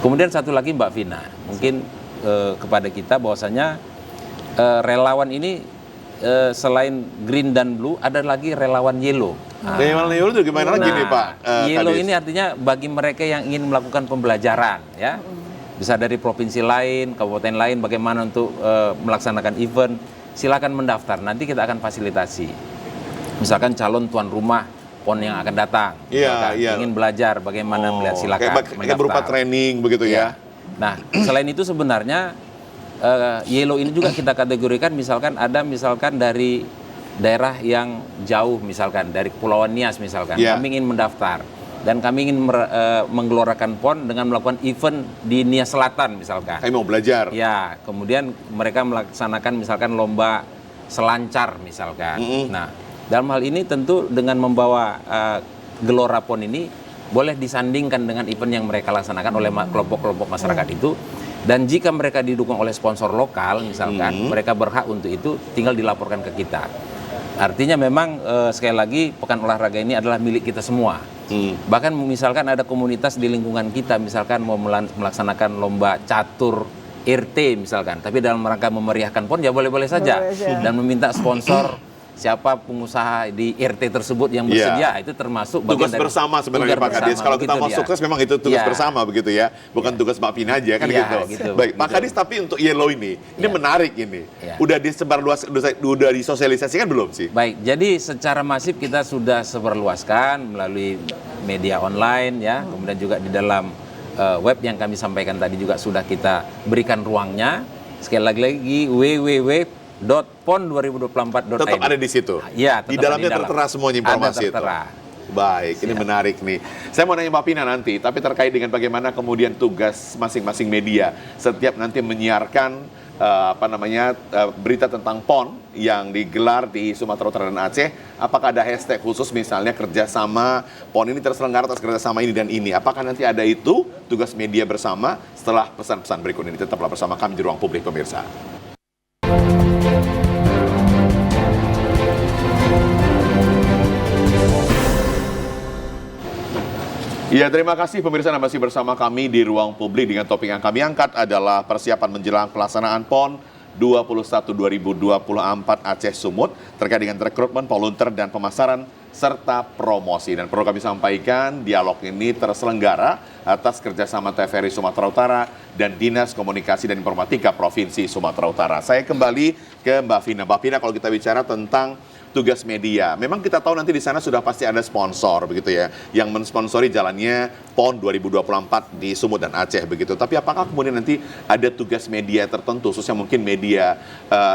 Kemudian satu lagi Mbak Vina, mungkin kepada kita bahwasanya relawan ini selain green dan blue ada lagi relawan yellow. Relawan yellow itu gimana lagi nih Pak? Yellow Kadis? ini artinya bagi mereka yang ingin melakukan pembelajaran, ya. Bisa dari provinsi lain, kabupaten lain, bagaimana untuk melaksanakan event, silakan mendaftar. Nanti kita akan fasilitasi. Misalkan calon tuan rumah PON yang akan datang, Iya, iya. ingin belajar bagaimana melihat, silakan Kayak berupa training begitu ya. Nah, selain itu sebenarnya yellow ini juga kita kategorikan, misalkan ada dari daerah yang jauh, misalkan dari Kepulauan Nias misalkan, Yeah. kami ingin mendaftar dan kami ingin menggelorakan PON dengan melakukan event di Nias Selatan misalkan. Kayak mau belajar. Ya, kemudian mereka melaksanakan misalkan lomba selancar misalkan. Nah, dalam hal ini tentu dengan membawa gelora PON ini boleh disandingkan dengan event yang mereka laksanakan oleh kelompok-kelompok masyarakat itu. Dan jika mereka didukung oleh sponsor lokal misalkan, mereka berhak untuk itu, tinggal dilaporkan ke kita. Artinya memang sekali lagi Pekan Olahraga ini adalah milik kita semua. Bahkan misalkan ada komunitas di lingkungan kita misalkan mau melaksanakan lomba catur RT misalkan, tapi dalam rangka memeriahkan PON ya boleh-boleh saja. Dan meminta sponsor siapa pengusaha di RT tersebut yang bersedia, itu termasuk bagian Tugas bersama sebenarnya Pak Kadis. Kalau kita mau sukses memang itu tugas bersama begitu ya, bukan tugas Mbak Pina aja kan gitu. Baik, Pak Kadis, tapi untuk yellow ini menarik ini. Udah udah disosialisasikan belum sih? Baik, jadi secara masif kita sudah sebarluaskan melalui media online ya, kemudian juga di dalam web yang kami sampaikan tadi juga sudah kita berikan ruangnya. Sekali lagi www.pon2024.id. Tetap ada di situ. Ya, di dalamnya tertera semuanya informasi itu. Baik, ini menarik nih. Saya mau nanya Mbak Pina nanti, tapi terkait dengan bagaimana kemudian tugas masing-masing media setiap nanti menyiarkan berita tentang PON yang digelar di Sumatera Utara dan Aceh. Apakah ada hashtag khusus misalnya kerjasama PON ini terselenggara atas kerjasama ini dan ini? Apakah nanti ada itu tugas media bersama setelah pesan-pesan berikut ini? Tetaplah bersama kami di Ruang Publik, pemirsa. Ya, terima kasih pemirsa yang masih bersama kami di Ruang Publik dengan topik yang kami angkat adalah persiapan menjelang pelaksanaan PON 21 2024 Aceh Sumut terkait dengan rekrutmen, volunteer dan pemasaran serta promosi. Dan perlu kami sampaikan, dialog ini terselenggara atas kerjasama TVRI Sumatera Utara dan Dinas Komunikasi dan Informatika Provinsi Sumatera Utara. Saya kembali ke Mbak Vina. Mbak Vina, kalau kita bicara tentang tugas media, memang kita tahu nanti di sana sudah pasti ada sponsor begitu ya, yang mensponsori jalannya PON 2024 di Sumut dan Aceh begitu. Tapi apakah kemudian nanti ada tugas media tertentu, khususnya mungkin media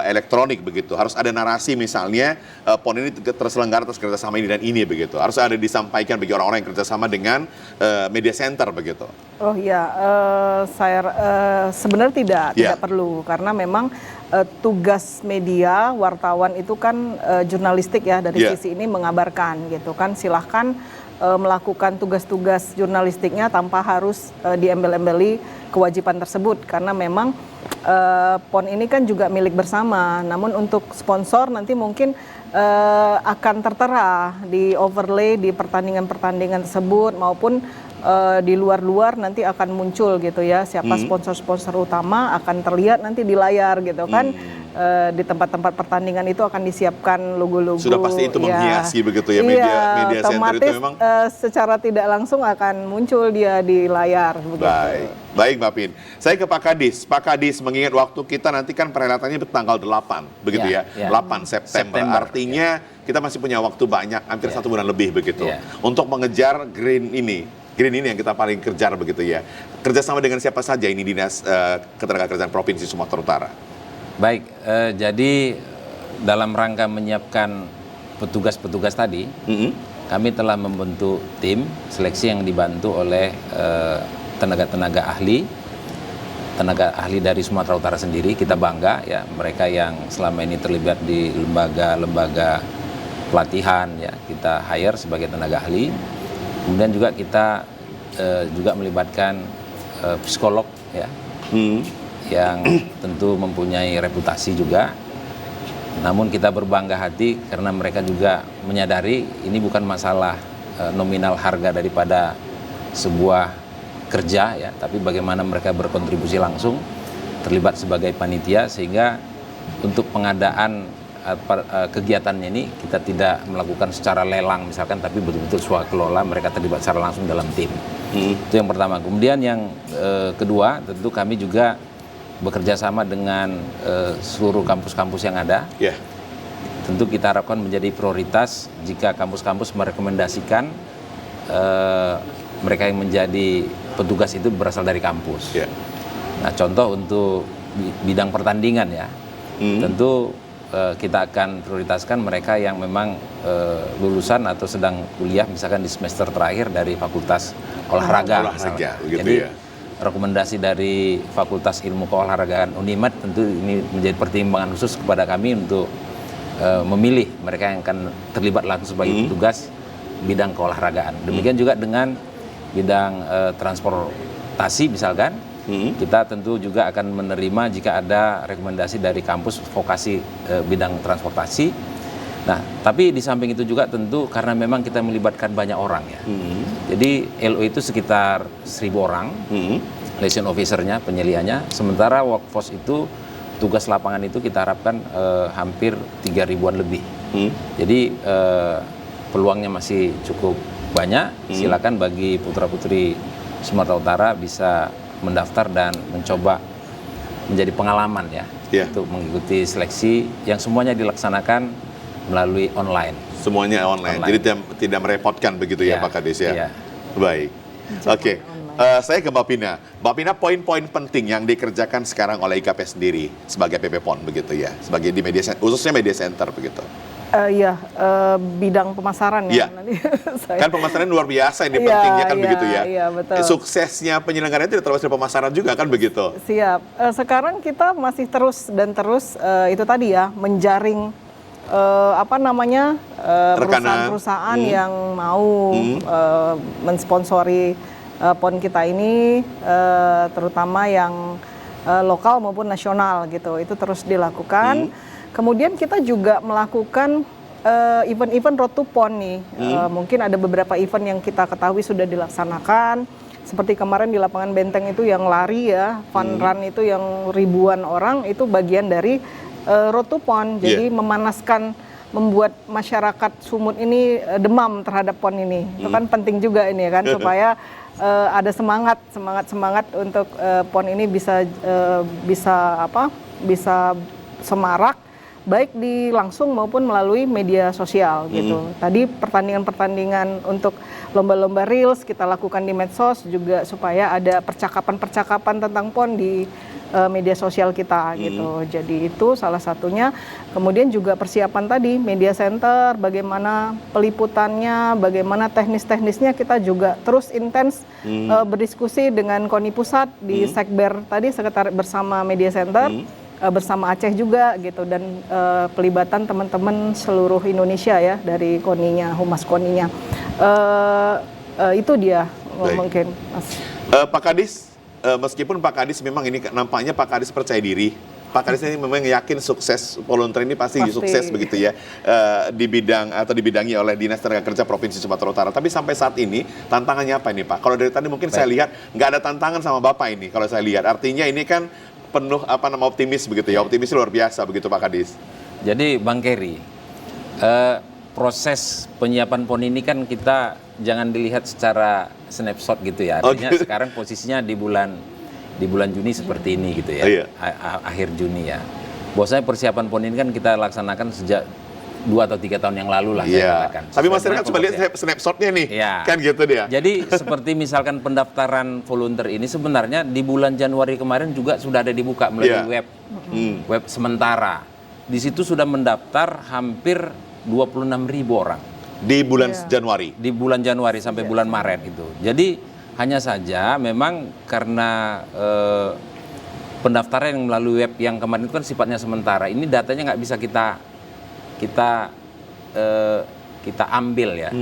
elektronik begitu, harus ada narasi misalnya PON ini terselenggara atas kerjasama ini dan ini begitu, harus ada disampaikan bagi orang-orang yang kerjasama dengan media center begitu? Oh iya, saya sebenarnya tidak perlu, karena memang tugas media wartawan itu kan jurnalistik ya, dari sisi ini mengabarkan gitu kan. Silahkan melakukan tugas-tugas jurnalistiknya tanpa harus diembel-embeli kewajiban tersebut, karena memang PON ini kan juga milik bersama. Namun untuk sponsor nanti mungkin akan tertera di overlay di pertandingan-pertandingan tersebut, maupun di luar-luar nanti akan muncul gitu ya, siapa sponsor-sponsor utama akan terlihat nanti di layar gitu kan. Di tempat-tempat pertandingan itu akan disiapkan logo-logo. Sudah pasti itu menghiasi begitu ya, media center itu memang. Secara tidak langsung akan muncul dia di layar begitu. Baik Mbak Pin. Saya ke Pak Kadis. Pak Kadis, mengingat waktu kita nanti kan perhelatannya tanggal 8 begitu ya, 8 September. Artinya kita masih punya waktu banyak, hampir 1 bulan lebih begitu, untuk mengejar green ini yang kita paling kejar begitu ya. Kerjasama dengan siapa saja ini Dinas Ketenagakerjaan Provinsi Sumatera Utara? Baik, jadi dalam rangka menyiapkan petugas-petugas tadi, kami telah membentuk tim seleksi yang dibantu oleh tenaga ahli dari Sumatera Utara sendiri. Kita bangga ya, mereka yang selama ini terlibat di lembaga-lembaga pelatihan ya, kita hire sebagai tenaga ahli. Kemudian juga kita juga melibatkan psikolog ya, yang tentu mempunyai reputasi juga. Namun kita berbangga hati karena mereka juga menyadari ini bukan masalah nominal harga daripada sebuah kerja ya, tapi bagaimana mereka berkontribusi langsung, terlibat sebagai panitia, sehingga untuk pengadaan kegiatannya ini kita tidak melakukan secara lelang misalkan, tapi betul-betul swakelola, mereka terlibat secara langsung dalam tim. Itu yang pertama. Kemudian yang kedua, tentu kami juga bekerja sama dengan seluruh kampus-kampus yang ada. Ya. Tentu kita harapkan menjadi prioritas jika kampus-kampus merekomendasikan mereka yang menjadi petugas itu berasal dari kampus. Ya. Nah, contoh untuk bidang pertandingan ya, tentu kita akan prioritaskan mereka yang memang lulusan atau sedang kuliah misalkan di semester terakhir dari fakultas olahraga. Gitu. Jadi ya. rekomendasi dari Fakultas Ilmu Keolahragaan Unimat tentu ini menjadi pertimbangan khusus kepada kami untuk memilih mereka yang akan terlibat langsung sebagai petugas bidang keolahragaan. Demikian juga dengan bidang transportasi misalkan. Kita tentu juga akan menerima jika ada rekomendasi dari kampus vokasi bidang transportasi. Nah, tapi di samping itu juga tentu karena memang kita melibatkan banyak orang ya. Jadi LO itu sekitar 1.000 orang, liaison officer-nya, penyelianya. Sementara workforce itu, tugas lapangan itu kita harapkan hampir 3.000-an lebih. Jadi peluangnya masih cukup banyak. Silakan bagi putra-putri Sumatera Utara bisa mendaftar dan mencoba menjadi pengalaman ya, untuk mengikuti seleksi yang semuanya dilaksanakan melalui online. Semuanya online. Jadi tidak merepotkan begitu ya Pak Kades ya. Baik. Oke. Saya ke Mbak Pina. Mbak Pina, poin-poin penting yang dikerjakan sekarang oleh IKP sendiri sebagai PP PON begitu ya, sebagai di media khususnya media center begitu. Bidang pemasaran ya. Nanti Kan pemasaran luar biasa ini pentingnya kan begitu ya. Iya, betul. Suksesnya penyelenggaraan tidak terlepas dari pemasaran juga kan begitu. Siap. Sekarang kita masih terus itu tadi ya, menjaring perusahaan-perusahaan yang mau mensponsori PON kita ini, terutama yang lokal maupun nasional gitu. Itu terus dilakukan. Kemudian kita juga melakukan event-event Road to PON nih. Mungkin ada beberapa event yang kita ketahui sudah dilaksanakan. Seperti kemarin di lapangan Benteng itu yang lari ya, fun run itu yang ribuan orang, itu bagian dari Road to PON. Jadi memanaskan, membuat masyarakat Sumut ini demam terhadap PON ini. Itu kan penting juga ini kan, supaya ada semangat untuk PON ini bisa semarak, baik di langsung maupun melalui media sosial gitu. Tadi pertandingan-pertandingan untuk lomba-lomba reels kita lakukan di medsos juga supaya ada percakapan tentang PON di media sosial kita gitu. Jadi itu salah satunya. Kemudian juga persiapan tadi media center, bagaimana peliputannya, bagaimana teknis-teknisnya, kita juga terus intens berdiskusi dengan KONI Pusat di Sekber tadi, sekretariat bersama media center. Bersama Aceh juga gitu, dan pelibatan teman-teman seluruh Indonesia ya dari KONI-nya, Humas KONI-nya. Itu dia mungkin Mas. Pak Kadis, meskipun Pak Kadis memang ini nampaknya Pak Kadis percaya diri. Pak Kadis ini memang yakin sukses volunteer ini pasti sukses begitu ya, di bidang atau dibidangi oleh Dinas Tenaga Kerja Provinsi Sumatera Utara. Tapi sampai saat ini tantangannya apa ini Pak? Kalau dari tadi mungkin saya lihat nggak ada tantangan sama Bapak ini. Kalau saya lihat artinya ini kan penuh optimis begitu ya, optimis luar biasa begitu Pak Kadis. Jadi Bang Kerry, proses penyiapan PON ini kan kita jangan dilihat secara snapshot gitu ya. Artinya sekarang posisinya di bulan Juni seperti ini gitu ya, akhir Juni ya. Bahwasanya persiapan PON ini kan kita laksanakan sejak 2 atau 3 tahun yang lalu lah saya katakan. Tapi masyarakat cuma lihat snapshotnya nih, kan gitu dia. Jadi seperti misalkan pendaftaran volunteer ini sebenarnya di bulan Januari kemarin juga sudah ada dibuka melalui web sementara. Di situ sudah mendaftar hampir 26.000 orang. Di bulan Januari? Di bulan Januari sampai bulan Maret itu. Jadi hanya saja memang karena pendaftaran yang melalui web yang kemarin itu kan sifatnya sementara. Ini datanya nggak bisa kita ambil ya.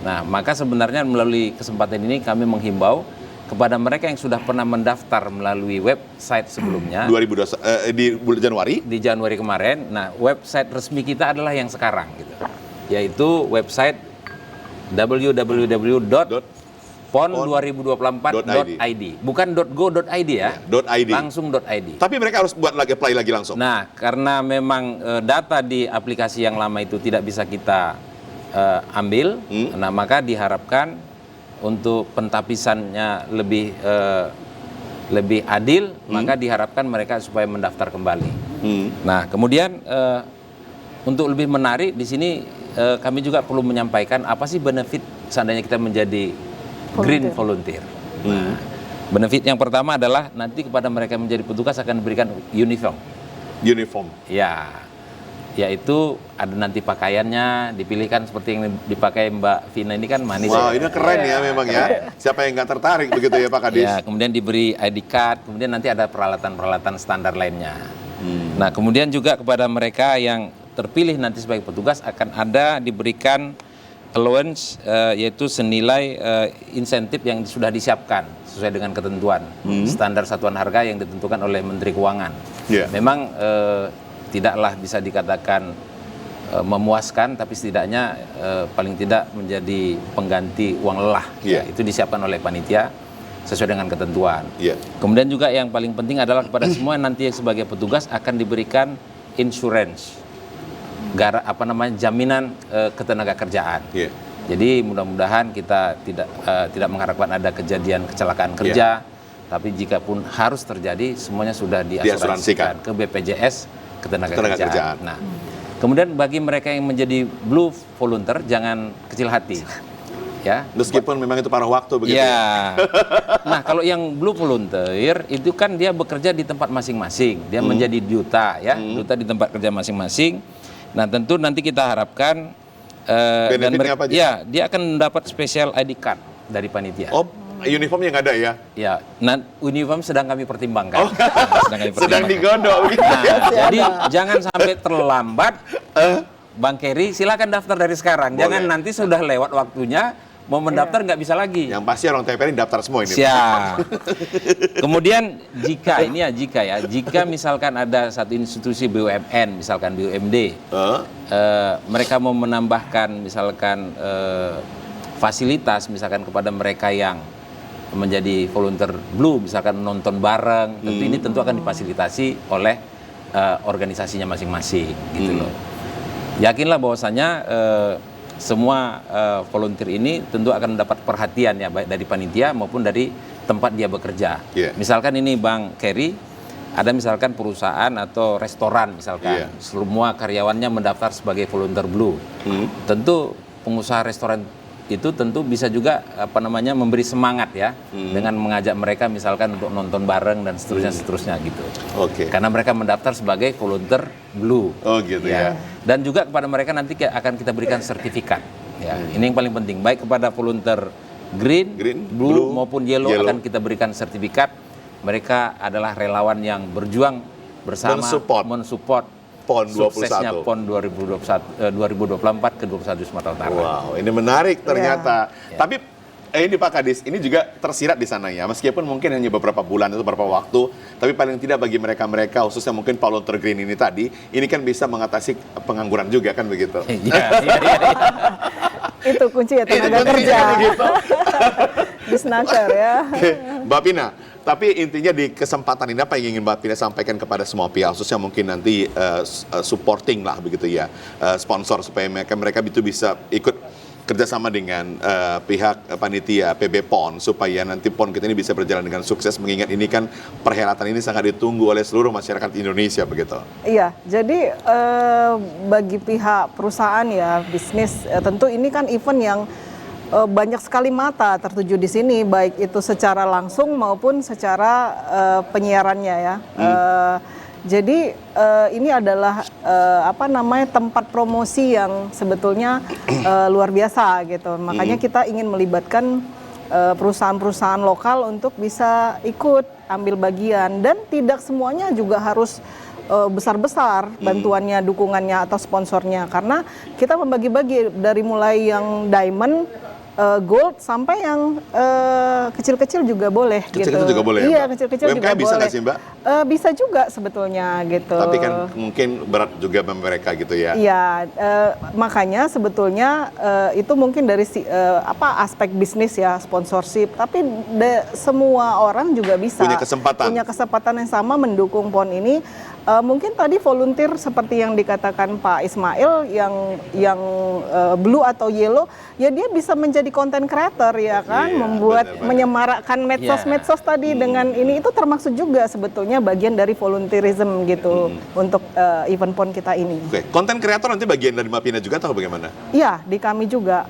Nah, maka sebenarnya melalui kesempatan ini kami menghimbau kepada mereka yang sudah pernah mendaftar melalui website sebelumnya 2020 di bulan Januari? Di Januari kemarin. Nah, website resmi kita adalah yang sekarang gitu. Yaitu website www.pon.go.id. pon2024.id. Bukan .go.id ya. .id. Langsung .id. Tapi mereka harus buat lagi, apply lagi langsung. Nah, karena memang data di aplikasi yang lama itu tidak bisa kita ambil, nah maka diharapkan untuk pentapisannya lebih adil, maka diharapkan mereka supaya mendaftar kembali. Nah, kemudian untuk lebih menarik di sini kami juga perlu menyampaikan apa sih benefit seandainya kita menjadi green volunteer. Nah, benefit yang pertama adalah nanti kepada mereka yang menjadi petugas akan diberikan uniform. Uniform. Ya, yaitu ada nanti pakaiannya dipilihkan seperti yang dipakai Mbak Vina ini kan manis. Wow, ini keren ya memang ya. Siapa yang nggak tertarik begitu ya Pak Kadis? Ya, kemudian diberi ID card, kemudian nanti ada peralatan-peralatan standar lainnya. Nah, kemudian juga kepada mereka yang terpilih nanti sebagai petugas akan ada diberikan allowance yaitu senilai insentif yang sudah disiapkan sesuai dengan ketentuan standar satuan harga yang ditentukan oleh Menteri Keuangan. Yeah. Memang tidaklah bisa dikatakan memuaskan, tapi setidaknya paling tidak menjadi pengganti uang lelah. Yeah. Ya, itu disiapkan oleh panitia sesuai dengan ketentuan. Yeah. Kemudian juga yang paling penting adalah kepada semua yang nanti sebagai petugas akan diberikan insurance, jaminan ketenaga kerjaan. Yeah. Jadi mudah-mudahan kita tidak mengharapkan ada kejadian kecelakaan kerja, tapi jika pun harus terjadi semuanya sudah diasuransikan ke BPJS ketenaga kerjaan. Nah, kemudian bagi mereka yang menjadi blue volunteer jangan kecil hati. Ya, meskipun memang itu paruh waktu begitu. Ya. Nah, kalau yang blue volunteer itu kan dia bekerja di tempat masing-masing. Dia menjadi duta ya, duta di tempat kerja masing-masing. Nah, tentu nanti kita harapkan benefitnya apa aja? Ya, dia akan mendapat special ID card dari panitia. Oh, uniformnya nggak ada ya? Ya, nah uniform sedang kami pertimbangkan. Oh. Sedang digodok. Nah, jadi jangan sampai terlambat. Bang Kerry, silakan daftar dari sekarang. Boleh. Jangan nanti sudah lewat waktunya, mau mendaftar nggak bisa lagi. Yang pasti orang TPRI daftar semua ini. Siap. Kemudian jika misalkan ada satu institusi BUMN, misalkan BUMD, mereka mau menambahkan misalkan fasilitas, misalkan kepada mereka yang menjadi volunteer blue, misalkan menonton bareng, tentu ini tentu akan difasilitasi oleh organisasinya masing-masing, gitu loh. Yakinlah bahwasanya semua volunteer ini tentu akan mendapat perhatian ya, baik dari panitia maupun dari tempat dia bekerja. Yeah. Misalkan ini Bang Kerry, ada misalkan perusahaan atau restoran misalkan, semua karyawannya mendaftar sebagai volunteer blue. Tentu pengusaha restoran itu tentu bisa juga memberi semangat ya, dengan mengajak mereka misalkan untuk nonton bareng dan seterusnya gitu. Oke. Karena mereka mendaftar sebagai volunteer blue. Oh gitu ya. Dan juga kepada mereka nanti akan kita berikan sertifikat. Ya, ini yang paling penting. Baik kepada volunteer green, blue maupun yellow akan kita berikan sertifikat. Mereka adalah relawan yang berjuang bersama mensupport PON 21. Suksesnya PON 2024 ke-21 Sumatera Utara. Wow, ini menarik ternyata. Tapi ini Pak Kadis, ini juga tersirat di sana ya. Meskipun mungkin hanya beberapa bulan atau beberapa waktu, tapi paling tidak bagi mereka-mereka, khususnya mungkin volunteer green ini tadi, ini kan bisa mengatasi pengangguran juga kan begitu. Iya. Itu kunci ya, tenaga kerja. Disnaker ya. Oke, Mbak Pina. Tapi intinya di kesempatan ini apa yang ingin Mbak Pina sampaikan kepada semua pihak, khususnya mungkin nanti supporting lah begitu ya, sponsor supaya mereka itu bisa ikut kerjasama dengan pihak panitia PB PON supaya nanti PON kita ini bisa berjalan dengan sukses, mengingat ini kan perhelatan ini sangat ditunggu oleh seluruh masyarakat Indonesia begitu. Iya, jadi bagi pihak perusahaan ya bisnis tentu ini kan event yang banyak sekali mata tertuju di sini, baik itu secara langsung maupun secara penyiarannya ya. Jadi ini adalah tempat promosi yang sebetulnya luar biasa gitu. Makanya kita ingin melibatkan perusahaan-perusahaan lokal untuk bisa ikut ambil bagian, dan tidak semuanya juga harus besar-besar bantuannya, dukungannya atau sponsornya, karena kita membagi-bagi dari mulai yang diamond gold sampai yang kecil-kecil juga boleh. Kecil-kecil gitu. juga boleh, Iya, Mbak? kecil-kecil juga UMKM bisa boleh. nggak sih, Mbak? Bisa juga sebetulnya gitu. Tapi kan mungkin berat juga bagi mereka gitu ya. Iya, makanya sebetulnya itu mungkin dari aspek bisnis ya, sponsorship. Tapi semua orang juga bisa Punya kesempatan yang sama mendukung PON ini. Mungkin tadi volunteer seperti yang dikatakan Pak Ismail yang blue atau yellow, ya dia bisa menjadi content creator ya kan, Iya, membuat benar-benar. menyemarakkan medsos tadi dengan ini, itu termasuk juga sebetulnya bagian dari volunteerism gitu untuk event PON kita ini. Oke, konten kreator nanti bagian dari Mapina juga atau bagaimana? Iya, di kami juga.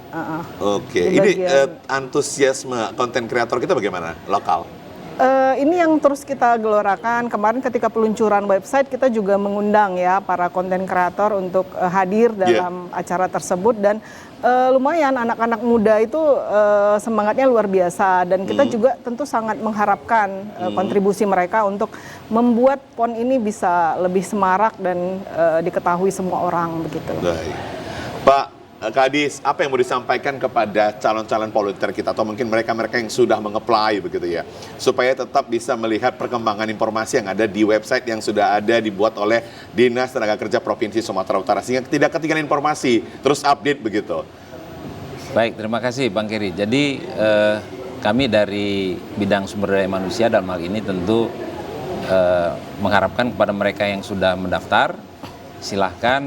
Oke, Di ini bagian- antusiasme konten kreator kita bagaimana? Lokal? Ini yang terus kita gelorakan. Kemarin ketika peluncuran website kita juga mengundang ya para konten kreator untuk hadir dalam acara tersebut, dan lumayan anak-anak muda itu semangatnya luar biasa, dan kita juga tentu sangat mengharapkan kontribusi mereka untuk membuat PON ini bisa lebih semarak dan diketahui semua orang begitu. Baik. Pak Kadis, apa yang mau disampaikan kepada calon-calon volunteer kita atau mungkin mereka-mereka yang sudah meng-apply begitu ya, supaya tetap bisa melihat perkembangan informasi yang ada di website yang sudah ada dibuat oleh Dinas Tenaga Kerja Provinsi Sumatera Utara, sehingga tidak ketinggalan informasi, terus update begitu. Baik, terima kasih Bang Keri. Jadi kami dari bidang sumber daya manusia dalam hal ini tentu mengharapkan kepada mereka yang sudah mendaftar, silahkan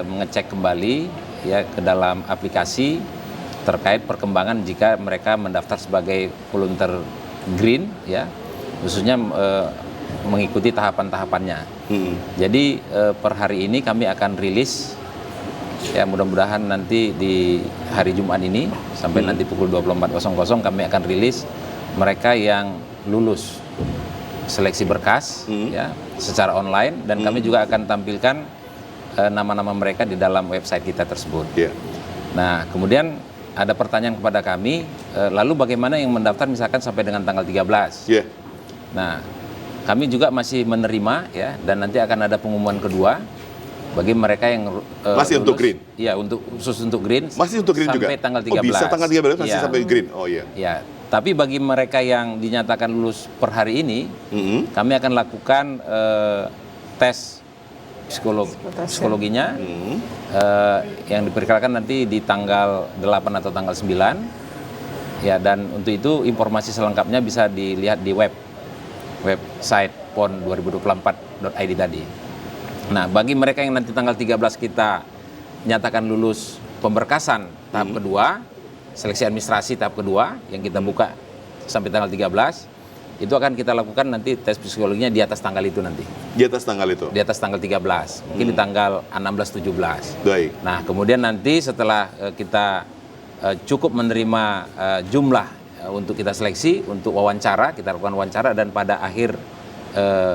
mengecek kembali ya ke dalam aplikasi terkait perkembangan jika mereka mendaftar sebagai volunteer green ya, khususnya mengikuti tahapan-tahapannya. Jadi per hari ini kami akan rilis ya, mudah-mudahan nanti di hari Jumat ini sampai nanti pukul 24.00 kami akan rilis mereka yang lulus seleksi berkas ya secara online, dan kami juga akan tampilkan nama-nama mereka di dalam website kita tersebut. Nah, kemudian ada pertanyaan kepada kami, lalu bagaimana yang mendaftar misalkan sampai dengan tanggal 13? Nah, kami juga masih menerima ya, dan nanti akan ada pengumuman kedua bagi mereka yang masih lulus, untuk green? Ya, khusus untuk green. Masih untuk green sampai juga? Tanggal 13. Oh, bisa tanggal 13 masih ya. sampai green? Oh iya. Ya, tapi bagi mereka yang dinyatakan lulus per hari ini, kami akan lakukan tes psikologinya yang diperkirakan nanti di tanggal 8 atau tanggal 9 ya, dan untuk itu informasi selengkapnya bisa dilihat di website pon2024.id tadi. Nah, bagi mereka yang nanti tanggal 13 kita nyatakan lulus pemberkasan tahap kedua, seleksi administrasi tahap kedua yang kita buka sampai tanggal 13, itu akan kita lakukan nanti tes psikologinya di atas tanggal itu nanti. Di atas tanggal itu? Di atas tanggal 13, mungkin di tanggal 16-17. Baik. Nah, kemudian nanti setelah kita cukup menerima jumlah untuk kita seleksi, untuk wawancara, kita lakukan wawancara, dan pada akhir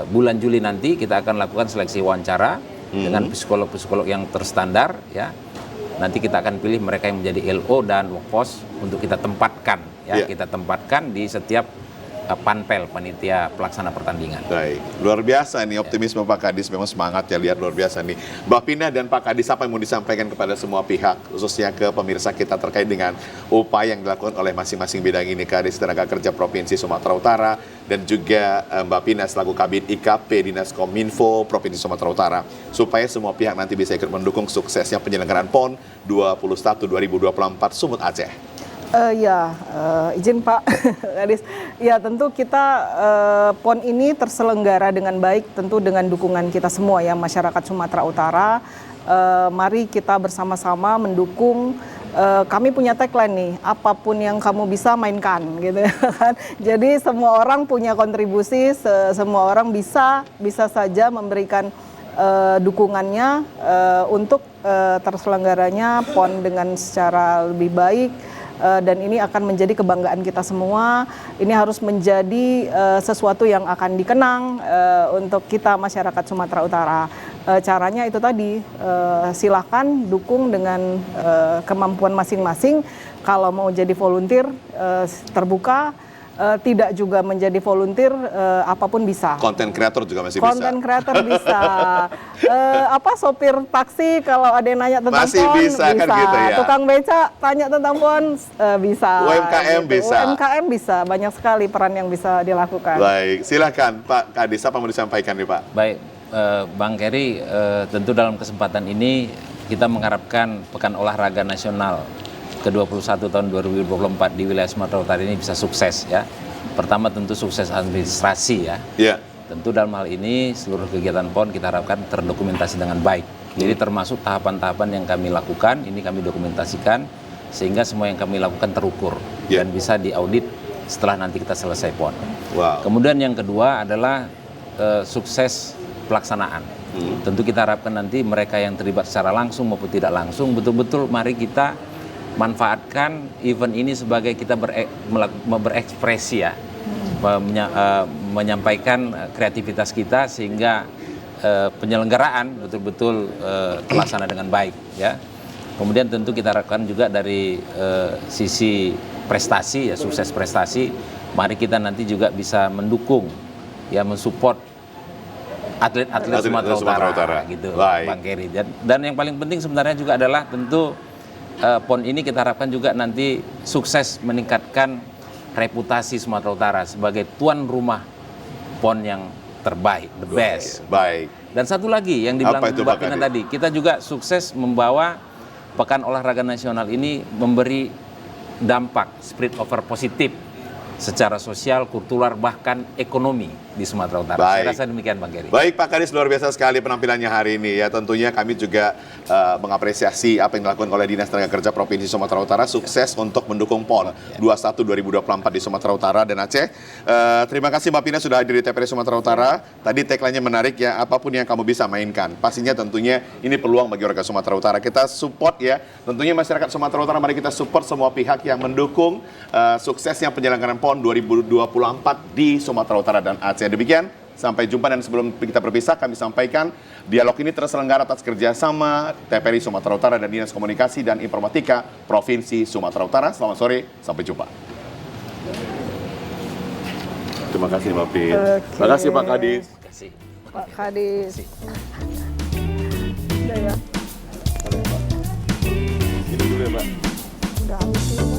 bulan Juli nanti kita akan lakukan seleksi wawancara dengan psikolog-psikolog yang terstandar ya. Nanti kita akan pilih mereka yang menjadi LO dan workforce untuk kita tempatkan ya, kita tempatkan di setiap panpel, panitia pelaksana pertandingan. Baik, luar biasa nih optimisme Pak Kadis, memang semangat ya, lihat luar biasa nih. Mbak Pina dan Pak Kadis, apa yang mau disampaikan kepada semua pihak, khususnya ke pemirsa kita terkait dengan upaya yang dilakukan oleh masing-masing bidang ini, Kadis Tenaga Kerja Provinsi Sumatera Utara, dan juga Mbak Pina selaku Kabid IKP Dinas Kominfo Provinsi Sumatera Utara, supaya semua pihak nanti bisa ikut mendukung suksesnya penyelenggaraan PON 21 2024 Sumut Aceh. Izin Pak Kadis. Ya, tentu kita PON ini terselenggara dengan baik, tentu dengan dukungan kita semua ya, masyarakat Sumatera Utara. Mari kita bersama-sama mendukung. Kami punya tagline nih, apapun yang kamu bisa mainkan, gitu kan. Jadi semua orang punya kontribusi, semua orang bisa saja memberikan dukungannya untuk terselenggaranya PON dengan secara lebih baik. Dan ini akan menjadi kebanggaan kita semua. Ini harus menjadi sesuatu yang akan dikenang untuk kita masyarakat Sumatera Utara. Caranya itu tadi, silakan dukung dengan kemampuan masing-masing. Kalau mau jadi volunteer, terbuka. tidak juga menjadi volunteer, apapun bisa. Konten kreator juga masih bisa. Konten kreator bisa. Sopir taksi kalau ada yang nanya tentang Masih PON bisa kan gitu ya? Tukang beca tanya tentang PON bisa. UMKM bisa. UMKM bisa. Banyak sekali peran yang bisa dilakukan. Baik, silakan Pak Kadis, apa mau disampaikan nih Pak? Baik, Bang Keri, tentu dalam kesempatan ini kita mengharapkan Pekan Olahraga Nasional ke-21 tahun 2024 di wilayah Sumatera Utara ini bisa sukses ya. Pertama tentu sukses administrasi ya. Iya. Tentu dalam hal ini seluruh kegiatan PON kita harapkan terdokumentasi dengan baik. Jadi termasuk tahapan-tahapan yang kami lakukan, ini kami dokumentasikan sehingga semua yang kami lakukan terukur dan bisa diaudit setelah nanti kita selesai PON. Wow. Kemudian yang kedua adalah sukses pelaksanaan. Tentu kita harapkan nanti mereka yang terlibat secara langsung maupun tidak langsung betul-betul mari kita manfaatkan event ini sebagai kita berekspresi ya, menyampaikan kreativitas kita sehingga penyelenggaraan betul-betul terlaksana dengan baik ya. Kemudian tentu kita harapkan juga dari sisi prestasi ya, sukses prestasi, mari kita nanti juga bisa mendukung ya, mensupport atlet-atlet Sumatera Utara gitu, Baik. Bang Keri. Dan yang paling penting sebenarnya juga adalah tentu PON ini kita harapkan juga nanti sukses meningkatkan reputasi Sumatera Utara sebagai tuan rumah PON yang terbaik, the best. Baik. Dan satu lagi yang dibilang Apa itu, Mbak Pak Pina Kadis? tadi, kita juga sukses membawa Pekan Olahraga Nasional ini memberi dampak spirit over positif secara sosial, kultural, bahkan ekonomi di Sumatera Utara. Baik. Saya rasa demikian Bang Keri. Baik Pak Kadis, luar biasa sekali penampilannya hari ini ya. Tentunya kami juga mengapresiasi apa yang dilakukan oleh Dinas Tenaga Kerja Provinsi Sumatera Utara. Sukses untuk mendukung PON 21 2024 di Sumatera Utara dan Aceh. Terima kasih Mbak Pina sudah hadir di TPRI Sumatera Utara. Tadi tagline-nya menarik ya, apapun yang kamu bisa mainkan. Pastinya tentunya ini peluang bagi warga Sumatera Utara. Kita support ya. Tentunya masyarakat Sumatera Utara, mari kita support semua pihak yang mendukung suksesnya penyelenggaraan PON 2024 di Sumatera Utara dan Aceh. Demikian, sampai jumpa, dan sebelum kita berpisah kami sampaikan dialog ini terselenggara atas kerjasama TPRI Sumatera Utara dan Dinas Komunikasi dan Informatika Provinsi Sumatera Utara. Selamat sore, sampai jumpa. Terima kasih Mbak Pin. Terima kasih Pak Kadis. Terima kasih. Pak Kadis. Udah ya? Ini dulu ya Pak. Udah habis ya, Pak.